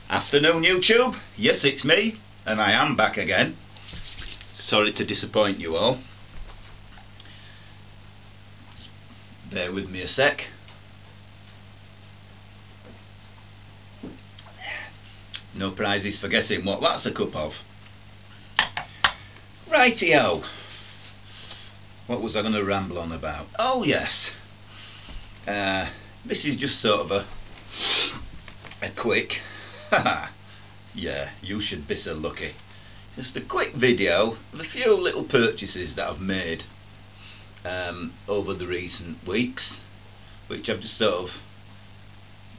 Afternoon YouTube, yes it's me, and I am back again. Sorry to disappoint you all. Bear with me a sec. No prizes for guessing what that's a cup of. Rightio. What was I going to ramble on about? Oh yes. This is just sort of a quick, yeah, you should be so lucky. Just a quick video of a few little purchases that I've made over the recent weeks, which I've just sort of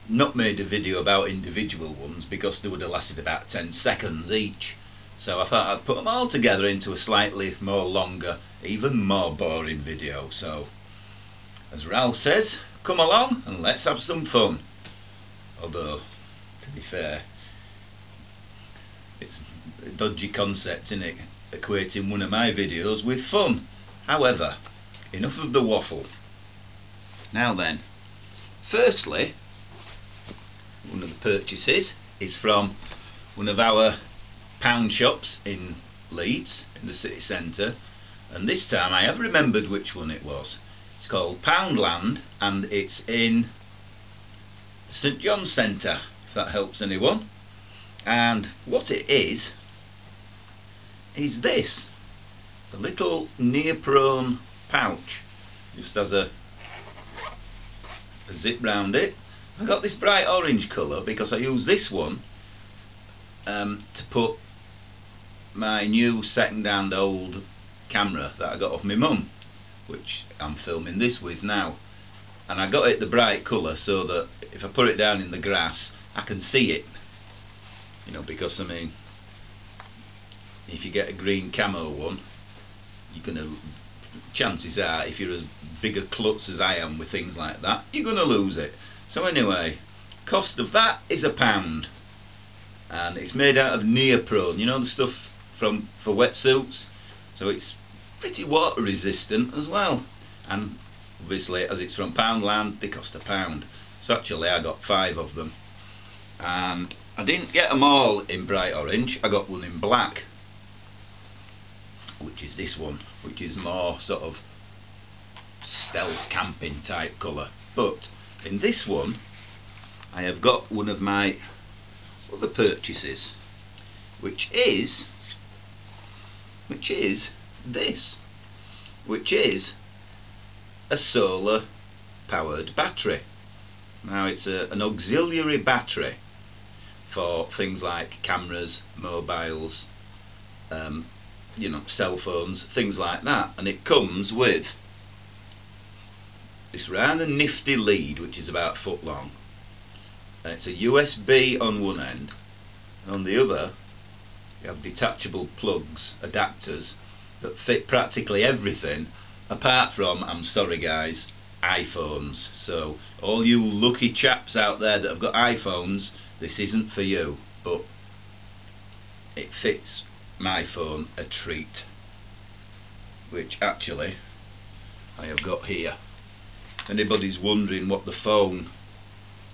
not made a video about individual ones because they would have lasted about 10 seconds each. So I thought I'd put them all together into a slightly more longer, even more boring video. So, as Ralph says, come along and let's have some fun. Although, to be fair, it's a dodgy concept, isn't it? Equating one of my videos with fun. However, enough of the waffle. Now then, firstly, one of the purchases is from one of our pound shops in Leeds, in the city centre, and this time I have remembered which one it was. It's called Poundland, and it's in the St John's Centre, if that helps anyone. And what it is this. It's a little neoprene pouch, just has a zip round it. I got this bright orange colour because I use this one to put my new second-hand old camera that I got off my mum, which I'm filming this with now. And I got it the bright colour so that if I put it down in the grass I can see it, you know, because I mean, if you get a green camo one, you're gonna, chances are, if you're as big a klutz as I am with things like that, you're gonna lose it. So anyway, cost of that is £1, and it's made out of neoprene, you know, the stuff for wetsuits, so it's pretty water resistant as well. And obviously, as it's from Poundland, they cost £1. So actually I got 5 of them, and I didn't get them all in bright orange. I got one in black, which is this one, which is more sort of stealth camping type colour. But in this one I have got one of my other purchases, which is this, which is a solar powered battery. Now it's an auxiliary battery for things like cameras, mobiles, you know, cell phones, things like that, and it comes with this rather nifty lead which is about a foot long. It's a USB on one end, and on the other you have detachable plugs, adapters that fit practically everything apart from, I'm sorry guys, iPhones. So all you lucky chaps out there that have got iPhones, this isn't for you, but it fits my phone a treat, which actually I have got here. If anybody's wondering what the phone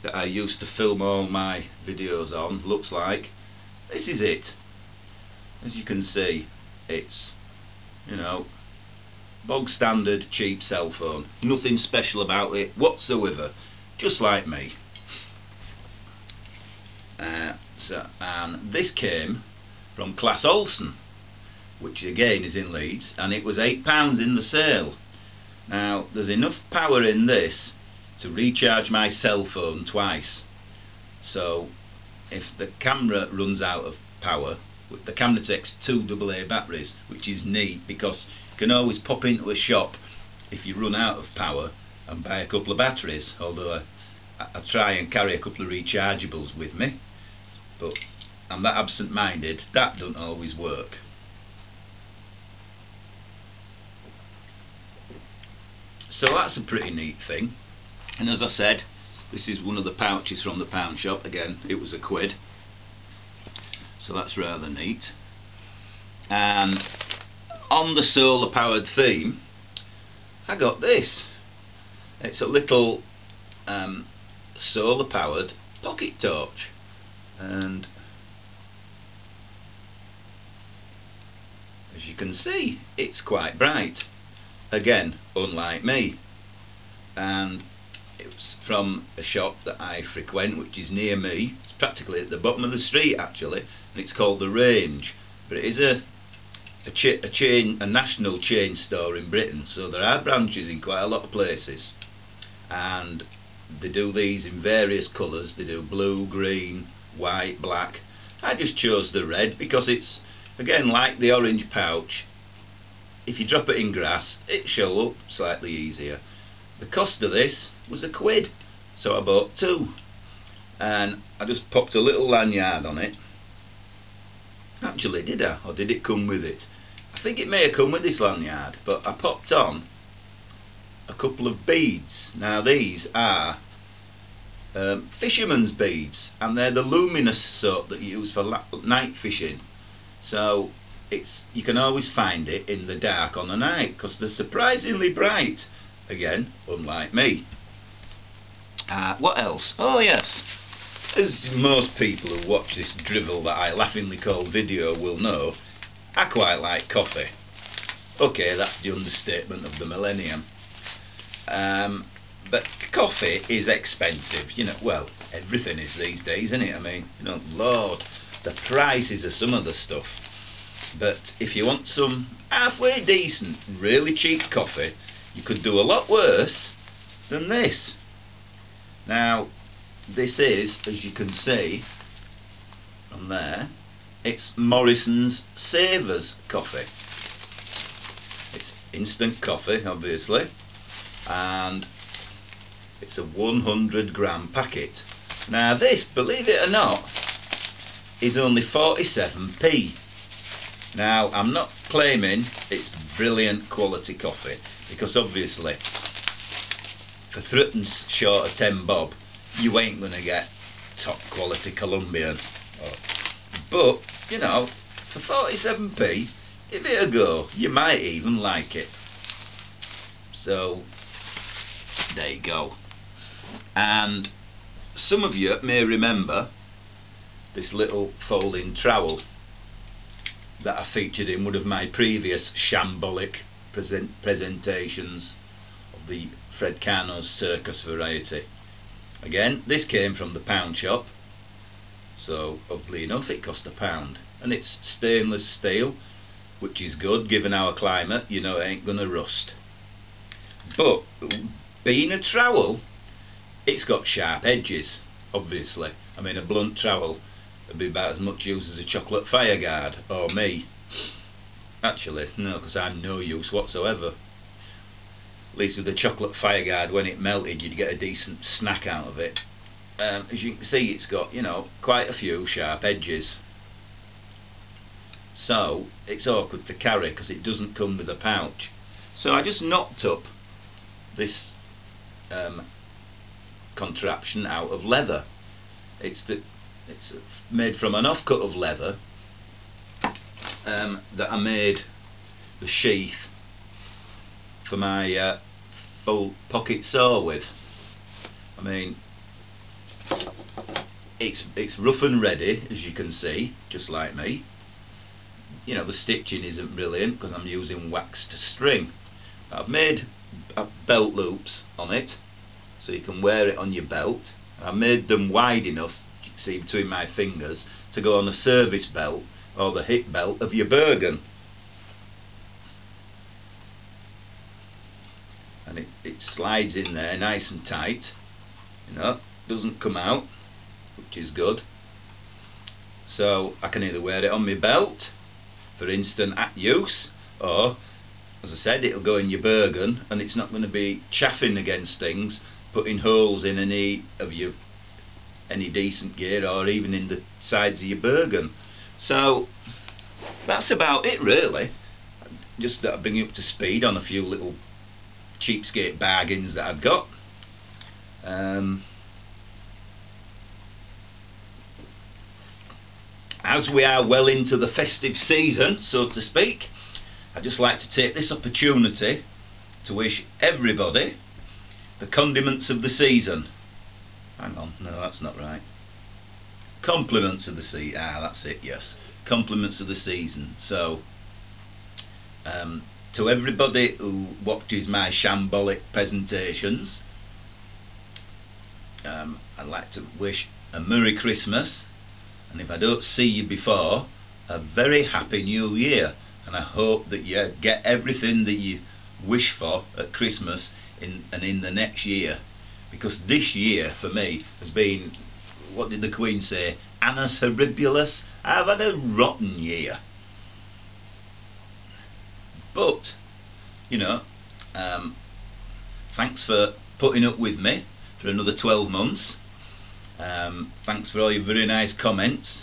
that I used to film all my videos on looks like, this is it. As you can see, it's, you know, bog standard cheap cell phone, nothing special about it whatsoever, just like me. And this came from Class Olsen, which again is in Leeds, and it was £8 in the sale. Now there's enough power in this to recharge my cell phone twice. So if the camera runs out of power, the camera takes 2 AA batteries, which is neat because you can always pop into a shop if you run out of power and buy a couple of batteries. Although I try and carry a couple of rechargeables with me, but I'm that absent-minded, that doesn't always work. So that's a pretty neat thing. And as I said, this is one of the pouches from the pound shop. Again, it was £1, so that's rather neat. And on the solar powered theme, I got this. It's a little solar powered pocket torch, and as you can see, it's quite bright. Again, unlike me. And it was from a shop that I frequent, which is near me. It's practically at the bottom of the street actually, and it's called The Range. But it is a national chain store in Britain, so there are branches in quite a lot of places, and they do these in various colours. They do blue, green, white, black. I just chose the red because it's, again, like the orange pouch. If you drop it in grass, it show up slightly easier. The cost of this was £1, so I bought 2, and I just popped a little lanyard on it. Actually, did I? Or did it come with it? I think it may have come with this lanyard, but I popped on a couple of beads. Now these are fisherman's beads, and they're the luminous sort that you use for night fishing. So you can always find it in the dark on the night because they're surprisingly bright. Again, unlike me. What else? Oh yes, as most people who watch this drivel that I laughingly call video will know, I quite like coffee. Okay, that's the understatement of the millennium. But coffee is expensive, you know. Well, everything is these days, isn't it? I mean, you know, Lord, the prices of some of the stuff. But if you want some halfway decent, really cheap coffee, you could do a lot worse than this. Now, this is, as you can see from there, it's Morrison's Savers coffee. It's instant coffee, obviously, and it's a 100-gram packet. Now this, believe it or not, is only 47p. Now, I'm not claiming it's brilliant quality coffee, because obviously for threepence short of 10 bob you ain't gonna get top quality Colombian. But you know, for 47p, give it a go, you might even like it. So there you go. And some of you may remember this little folding trowel that I featured in one of my previous shambolic presentations of the FredCarno's Circus variety. Again, this came from the pound shop, so oddly enough it cost £1, and it's stainless steel, which is good given our climate. You know, it ain't gonna rust. But being a trowel, it's got sharp edges, obviously. I mean, a blunt trowel would be about as much use as a chocolate fireguard, or me. Actually, no, because I'm no use whatsoever. At least with the chocolate fireguard, when it melted, you'd get a decent snack out of it. As you can see, it's got, you know, quite a few sharp edges. So it's awkward to carry because it doesn't come with a pouch. So I just knocked up this contraption out of leather. It's made from an offcut of leather that I made the sheath for my full pocket saw with. I mean, it's rough and ready, as you can see, just like me. You know, the stitching isn't brilliant because I'm using waxed string. I've made belt loops on it so you can wear it on your belt. I made them wide enough, you can see between my fingers, to go on the service belt or the hip belt of your Bergen. And it slides in there nice and tight, you know, doesn't come out, which is good. So I can either wear it on my belt for instant use, or, as I said, it'll go in your Bergen and it's not going to be chaffing against things, putting holes in any decent gear, or even in the sides of your Bergen. So that's about it really. Just that I bring you up to speed on a few little cheapskate bargains that I've got. As we are well into the festive season, so to speak, I'd just like to take this opportunity to wish everybody the condiments of the season. hang on, no, that's not right. Compliments of the season. That's it. Yes, compliments of the season. So, to everybody who watches my shambolic presentations, I'd like to wish a Merry Christmas, and if I don't see you before, a very Happy New Year. And I hope that you get everything that you wish for at Christmas in the next year, because this year for me has been, what did the Queen say? Annus horribilis. I've had a rotten year. But, you know, thanks for putting up with me for another 12 months. Thanks for all your very nice comments,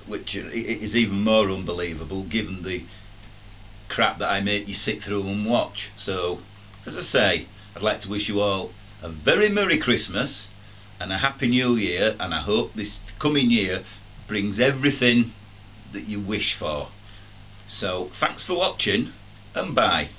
which is even more unbelievable given the crap that I make you sit through and watch. So, as I say, I'd like to wish you all a very Merry Christmas and a Happy New Year, and I hope this coming year brings everything that you wish for. So, thanks for watching, and bye.